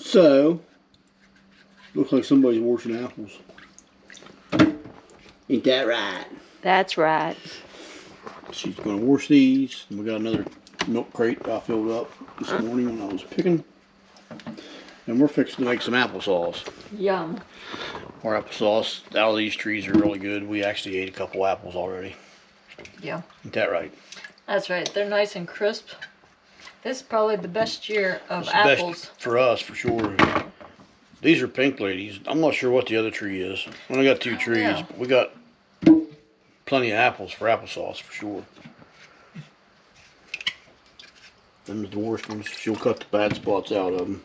So, looks like somebody's washing apples. Ain't that right? That's right. She's going to wash these. We got another milk crate I filled up this morning when I was picking. And we're fixing to make some applesauce. Yum. Our applesauce out of these trees are really good. We actually ate a couple apples already. Yeah. Ain't that right? That's right. They're nice and crisp. This is probably the best year of It's apples. best for us, for sure. These are pink ladies. I'm not sure what the other tree is. We only got 2 trees. Yeah. But we got plenty of apples for applesauce, for sure. Them are the worst ones. She'll cut the bad spots out of them.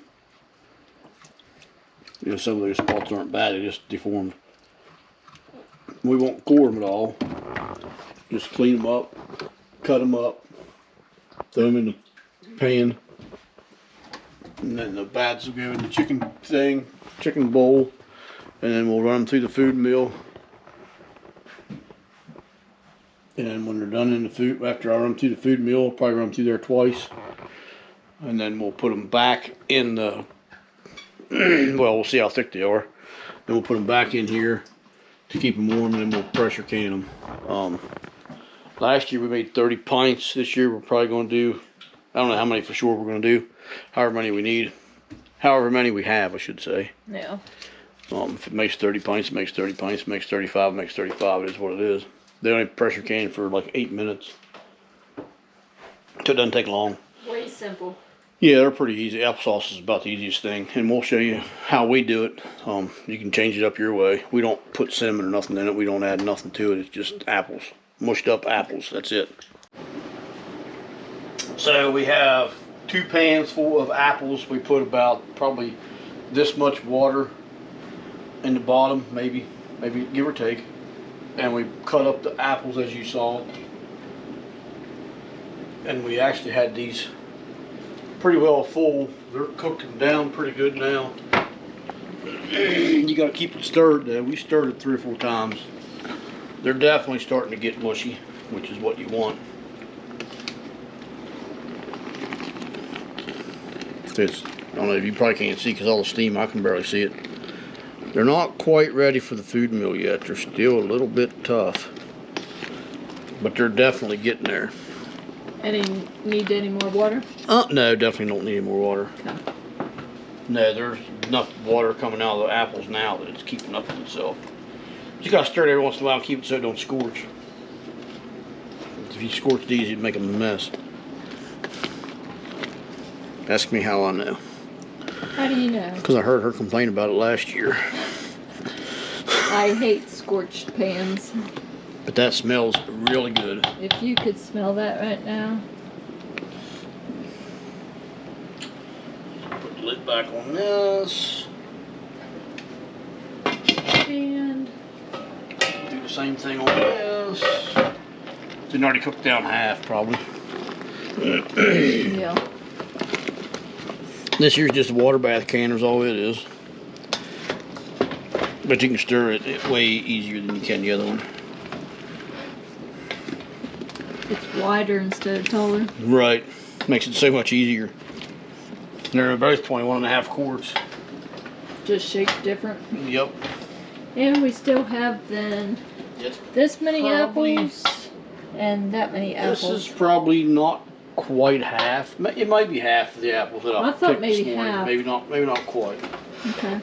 You know, some of those spots aren't bad, they're just deformed. We won't core them at all. Just clean them up, cut them up, throw them in the pan, and then the bads will go in the chicken bowl, and then we'll run them through the food mill. And then when they're done in the food, after I run them through the food mill, I'll probably run them through there twice, and then we'll put them back in the well, we'll see how thick they are. Then we'll put them back in here to keep them warm, and then we'll pressure can them. Last year we made 30 pints. This year we're probably going to do, I don't know how many for sure we're going to do. However many we need. However many we have, I should say. Yeah. If it makes 30 pints, it makes 30 pints. If it makes 35, it makes 35. It is what it is. They only pressure can for like 8 minutes. So it doesn't take long. Way simple. Yeah, they're pretty easy. Applesauce is about the easiest thing, and we'll show you how we do it. You can change it up your way. We don't put cinnamon or nothing in it. We don't add nothing to it. It's just apples, mushed up apples. That's it. So we have 2 pans full of apples. We put about probably this much water in the bottom, maybe give or take, and we cut up the apples as you saw. And we actually had these pretty well full. They're cooking down pretty good now. You got to keep it stirred though. We stirred it 3 or 4 times. They're definitely starting to get mushy, which is what you want. I don't know if you probably can't see because all the steam, I can barely see it. They're not quite ready for the food mill yet. They're still a little bit tough, but they're definitely getting there. Need any more water? No, definitely don't need any more water. No. No, there's enough water coming out of the apples now that it's keeping up with itself. You gotta stir it every once in a while and keep it so it don't scorch. If you scorch these, you'd make a mess. Ask me how I know. How do you know? Because I heard her complain about it last year. I hate scorched pans. But that smells really good. If you could smell that right now. Put the lid back on this. And do the same thing on this. It's already cooked down half, probably. yeah. This here's just a water bath canner is all it is. But you can stir it way easier than you can the other one. It's wider instead of taller. Right. Makes it so much easier. They're both 21.5 quarts. Just shaped different. Yep. And we still have then this many apples and that many apples. This is probably not quite half. It might be half of the apples that I thought picked maybe this morning. half. Maybe not quite. Okay.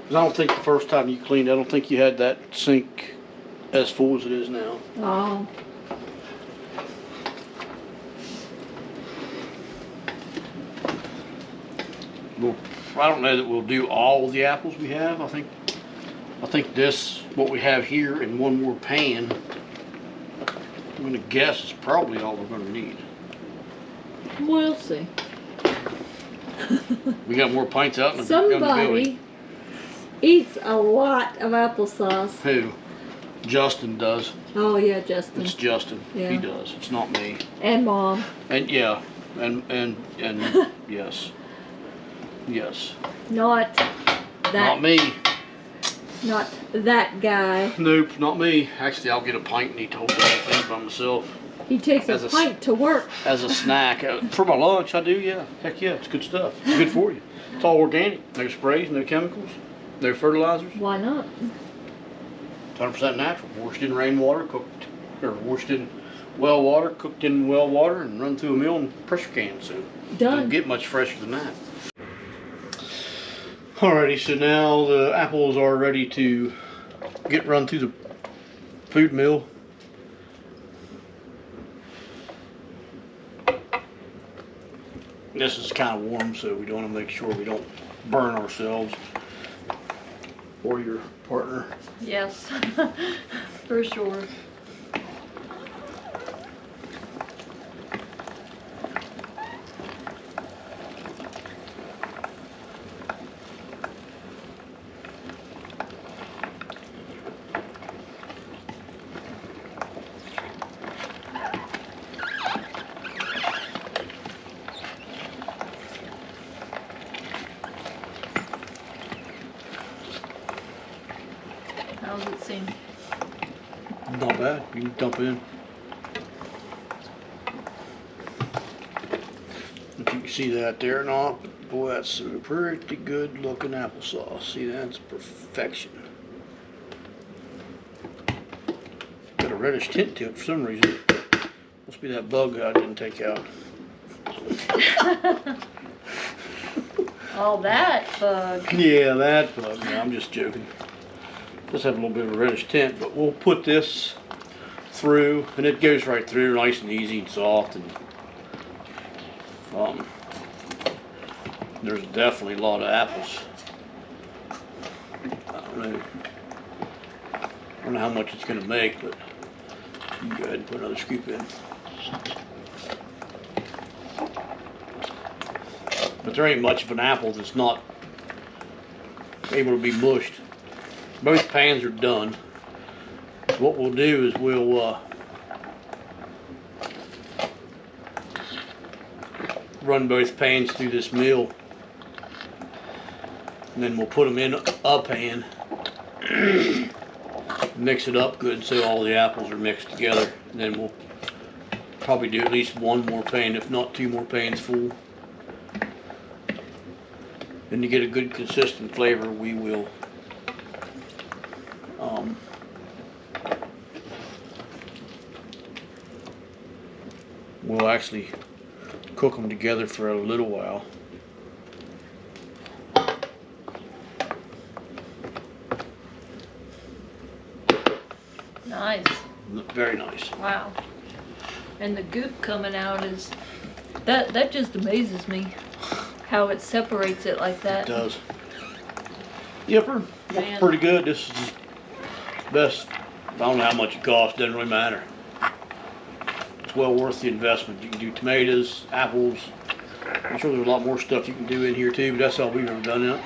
Because I don't think the first time you cleaned, I don't think you had that sink as full as it is now. Oh. Well, I don't know that we'll do all of the apples we have. I think this, what we have here, in one more pan, I'm going to guess is probably all we're going to need. We'll see. We got more pints out in the Somebody eats a lot of applesauce. Who? Justin does. Oh yeah, Justin. It's Justin. Yeah. He does. It's not me. And Mom. And yeah, and yes, yes. Not that. Not me. Not that guy. Nope, not me. Actually, I'll get a pint and eat the whole damn thing by myself. He takes a pint to work. As a snack. For my lunch, I do, yeah. Heck yeah, it's good stuff. It's good for you. It's all organic. No sprays, no chemicals, no fertilizers. Why not? 100% natural. Washed in rainwater, cooked, or washed in well water, cooked in well water, and run through a mill and pressure can. So Done. Don't get much fresher than that. Alrighty, so now the apples are ready to get run through the food mill. This is kind of warm, so we want to make sure we don't burn ourselves or your partner. Yes, for sure. How's it seem? Not bad. You can dump in. If you can see that there or not, but boy, that's a pretty good looking applesauce. See, that's perfection. Got a reddish tint to it for some reason. Must be that bug I didn't take out. Oh, that bug. Yeah, that bug. No, I'm just joking. Just have a little bit of a reddish tint, but we'll put this through, and it goes right through, nice and easy and soft, and there's definitely a lot of apples. I don't know how much it's going to make, but you can go ahead and put another scoop in. But there ain't much of an apple that's not able to be mushed. Both pans are done. So what we'll do is we'll run both pans through this mill, and then we'll put them in a pan, mix it up good so all the apples are mixed together, and then we'll probably do at least one more pan, if not two more pans full. And to get a good consistent flavor, we will we'll actually cook them together for a little while. Nice. Very nice. Wow. And the goop coming out is, that just amazes me. How it separates it like that. It does. Yipper, looks pretty good. This is best. I don't know how much it costs, doesn't really matter. It's well worth the investment. You can do tomatoes, apples. I'm sure there's a lot more stuff you can do in here too, but that's all we've ever done it.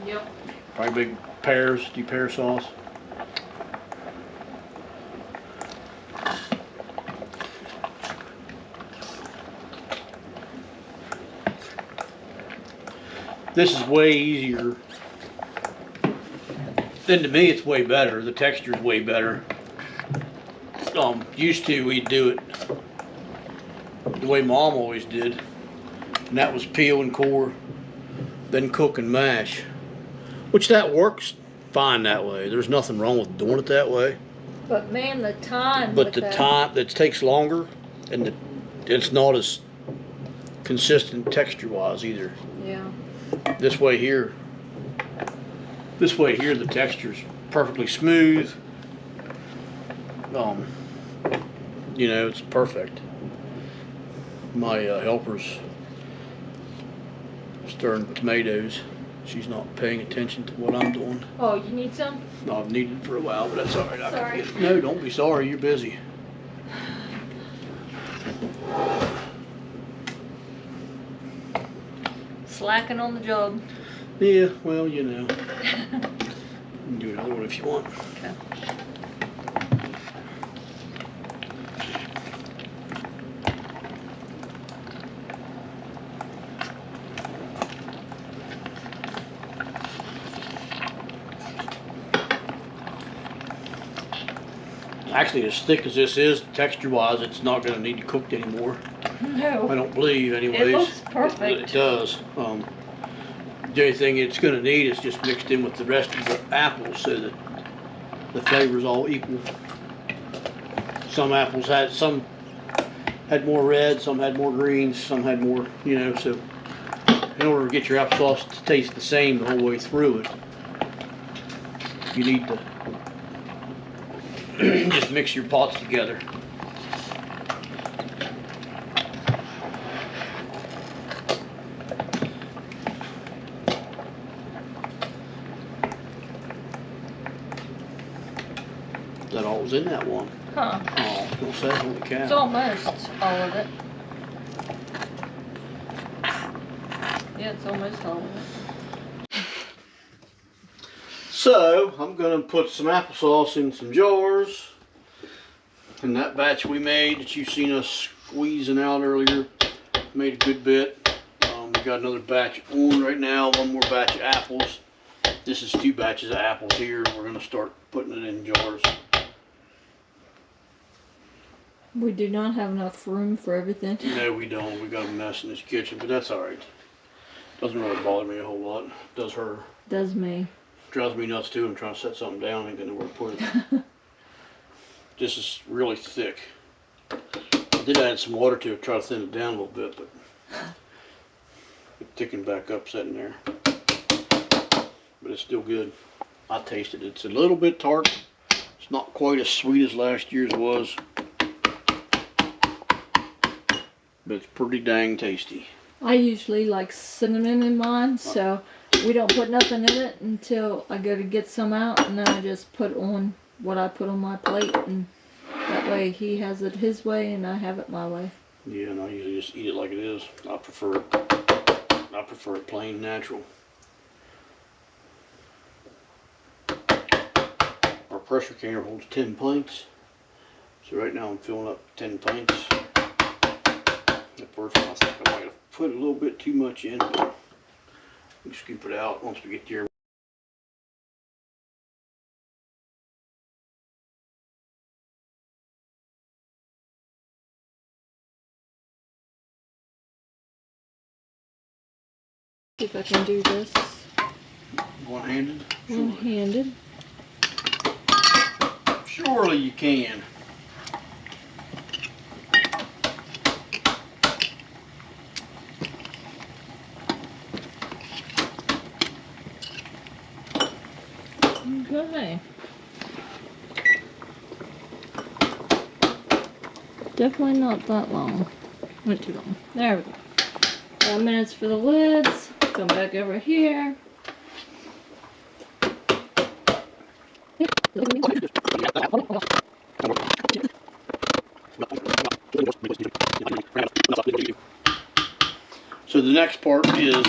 Yep. Probably big pears, do pear sauce. This is way easier. Then to me it's way better. The texture's way better. Used to we'd do it the way Mom always did. And that was peel and core, then cook and mash. Which that works fine that way. There's nothing wrong with doing it that way. But man, the time. But the time that takes longer, and it's not as consistent texture wise either. Yeah. This way here, the texture's perfectly smooth. You know, it's perfect. My helper's stirring tomatoes. She's not paying attention to what I'm doing. Oh, you need some? No, I've needed it for a while, but that's all right. I Sorry. can get it. No, don't be sorry. You're busy. Slacking on the job. Yeah, well, you know. You can do another one if you want. Okay. Actually, as thick as this is, texture-wise, it's not going to need to cook anymore. No. I don't believe, anyways. It looks perfect. It does. The only thing it's going to need is just mixed in with the rest of the apples so that the flavor's all equal. Some apples had more red, some had more greens, some had more, you know, so in order to get your applesauce to taste the same the whole way through it, you need to just mix your pots together. That all was in that one. Huh. Oh, I was gonna say, holy cow. It's almost all of it. Yeah, it's almost all of it. So, I'm gonna put some applesauce in some jars. And that batch we made that you've seen us squeezing out earlier, made a good bit. We got another batch on right now, one more batch of apples. This is 2 batches of apples here. We're gonna start putting it in jars. We do not have enough room for everything. No, we don't. We got a mess in this kitchen, but that's alright. Doesn't really bother me a whole lot. Does her. Does me. Drives me nuts too. I'm trying to set something down, ain't gonna know where to put it. This is really thick. I did add some water to it, try to thin it down a little bit, but it thickened back up sitting there. But it's still good. I tasted it. It's a little bit tart. It's not quite as sweet as last year's was, but it's pretty dang tasty. I usually like cinnamon in mine, so we don't put nothing in it until I go to get some out, and then I just put on what I put on my plate, and that way he has it his way and I have it my way. Yeah, and I usually just eat it like it is. I prefer it plain, natural. Our pressure canner holds 10 pints, so right now I'm filling up 10 pints. At first I think I might have put a little bit too much in, but we scoop it out once we get there. See if I can do this One-handed? one-handed. Surely you can. Okay. Definitely not that long. Went too long. There we go. 5 minutes for the lids. Come back over here. So the next part is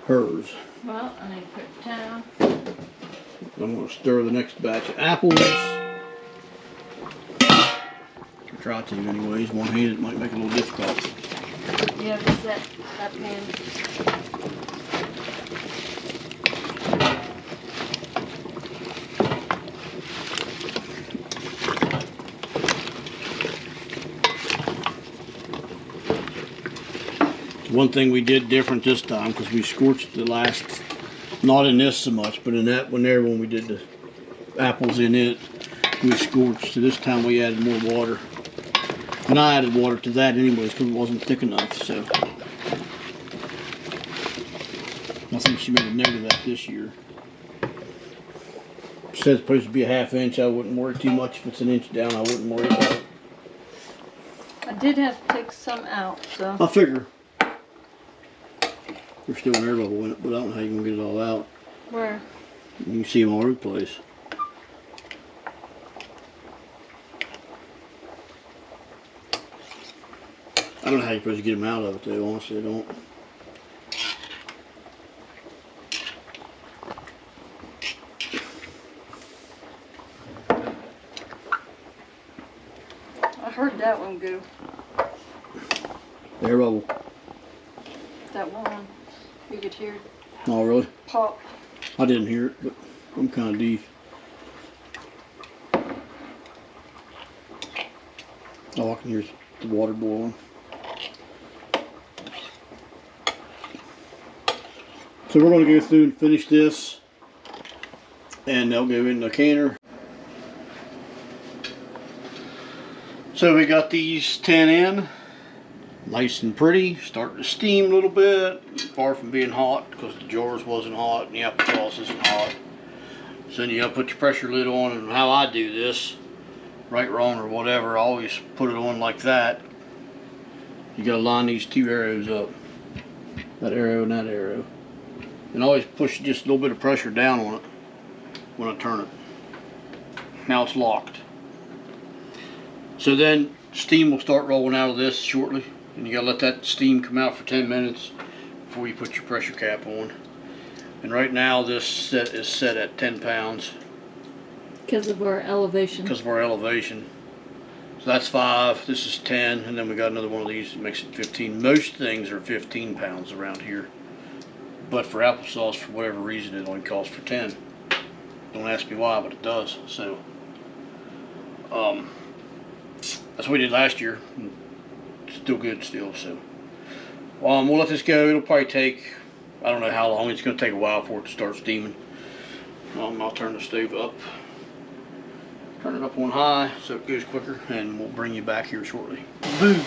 hers. Well, I need to put it down. I'm going to stir the next batch of apples. Try to anyways. One-handed might make it a little difficult. Yeah, just that pan. One thing we did different this time, because we scorched the last, not in this so much, but in that one there when we did the apples in it, we scorched. So this time we added more water. And I added water to that anyways because it wasn't thick enough, so. I think she made a note of that this year. It says it's supposed to be a 1/2 inch. I wouldn't worry too much. If it's an inch down, I wouldn't worry about it. I did have to take some out, so. I figure. There's still an air bubble in it, but I don't know how you're going to get it all out. Where? You can see them all over the place. I don't know how you're supposed to get them out of it though, honestly I don't. I heard that one go. The air bubble. That one. You could hear it Oh really? pop. I didn't hear it, but I'm kind of deaf. Oh, I can hear the water boiling. So we're going to go through and finish this, and they'll go in the canner. So we got these 10 in, nice and pretty, starting to steam a little bit, far from being hot because the jars wasn't hot and the applesauce isn't hot. So then you gotta put your pressure lid on, and how I do this, right, wrong, or whatever, I always put it on like that. You gotta line these two arrows up, that arrow and that arrow. And always push just a little bit of pressure down on it when I turn it. Now it's locked. So then steam will start rolling out of this shortly, and you gotta let that steam come out for 10 minutes before you put your pressure cap on. And right now this set is set at 10 pounds. Because of our elevation. Because of our elevation. So that's 5, this is 10, and then we got another one of these that makes it 15. Most things are 15 pounds around here. But for applesauce, for whatever reason, it only calls for 10. Don't ask me why, but it does. So, that's what we did last year. Still good still, so. We'll let this go. It'll probably take, I don't know how long. It's going to take a while for it to start steaming. I'll turn the stove up. Turn it up on high so it goes quicker, and we'll bring you back here shortly. Boom.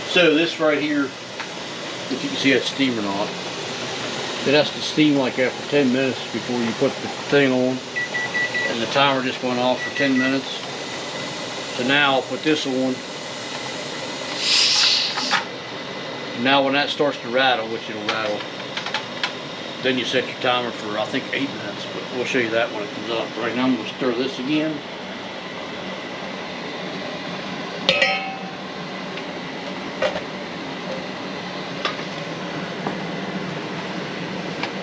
So this right here, if you can see that steam or not, it has to steam like after 10 minutes before you put the thing on. And the timer just went off for 10 minutes. So now I'll put this on. Now when that starts to rattle, which it'll rattle, then you set your timer for I think 8 minutes, but we'll show you that when it comes up. Right now I'm going to stir this again.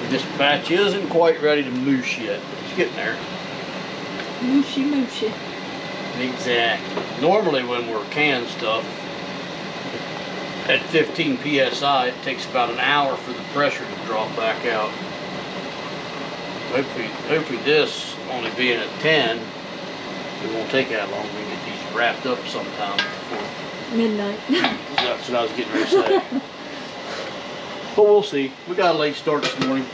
This batch isn't quite ready to moosh yet, but it's getting there. Mooshy mooshy. Exactly. Normally when we're canning stuff, at 15 psi, it takes about an hour for the pressure to drop back out. Hopefully this, only being at 10, it won't take that long. We can get these wrapped up sometime before Midnight. That's what I was getting ready to say. But we'll see. We got a late start this morning.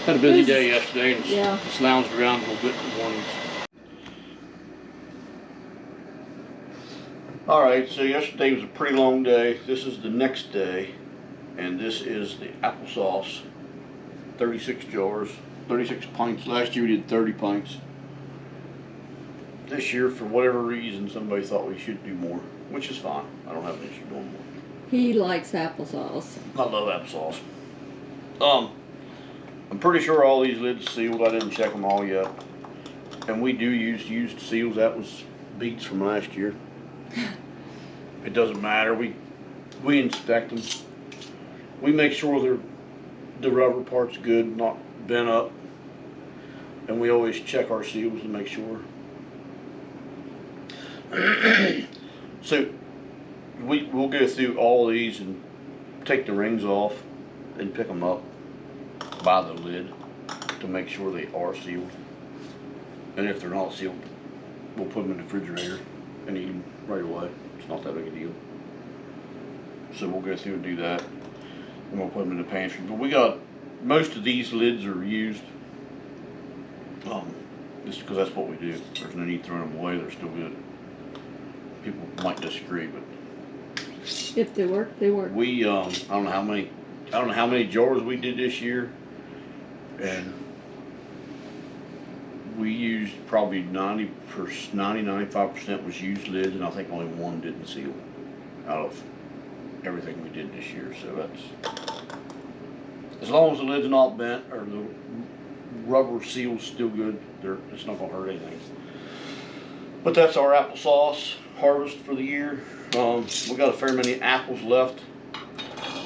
Had a busy day yesterday and just lounged around a little bit in the mornings. Alright, so yesterday was a pretty long day. This is the next day, and this is the applesauce. 36 jars, 36 pints. Last year we did 30 pints. This year, for whatever reason, somebody thought we should do more, which is fine. I don't have an issue doing more. He likes applesauce. I love applesauce. I'm pretty sure all these lids are sealed. I didn't check them all yet. And we do use used seals. That was beats from last year. It doesn't matter. We inspect them. We make sure the rubber part's good, not bent up. And we always check our seals to make sure. So we'll go through all these and take the rings off and pick them up by the lid to make sure they are sealed. And if they're not sealed, we'll put them in the refrigerator and eat them right away. It's not that big a deal. So we'll go through and do that. And we'll put them in the pantry. But we got, most of these lids are used. Just because that's what we do. There's no need throwing them away. They're still good. People might disagree, but if they work, they work. We I don't know how many jars we did this year, and we used probably 95% was used lids, and I think only one didn't seal out of everything we did this year. So that's, as long as the lid's not bent or the rubber seal's still good, it's not gonna hurt anything. But that's our applesauce harvest for the year. We got a fair many apples left.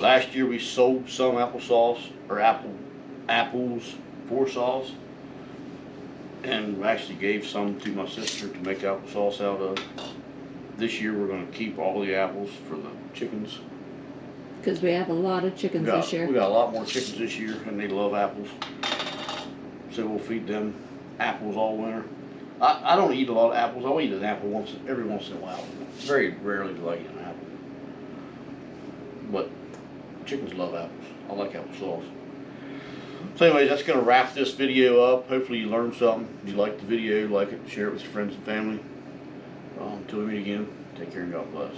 Last year we sold some applesauce, or apples for sauce, and we actually gave some to my sister to make applesauce out of. This year we're going to keep all the apples for the chickens. Because we have a lot of chickens this year. We got a lot more chickens this year, and they love apples. So we'll feed them apples all winter. I don't eat a lot of apples. I'll eat an apple every once in a while. Very rarely do I eat an apple. But chickens love apples. I like applesauce. So anyways, that's going to wrap this video up. Hopefully you learned something. If you liked the video, like it, share it with your friends and family. Until we meet again, take care and God bless.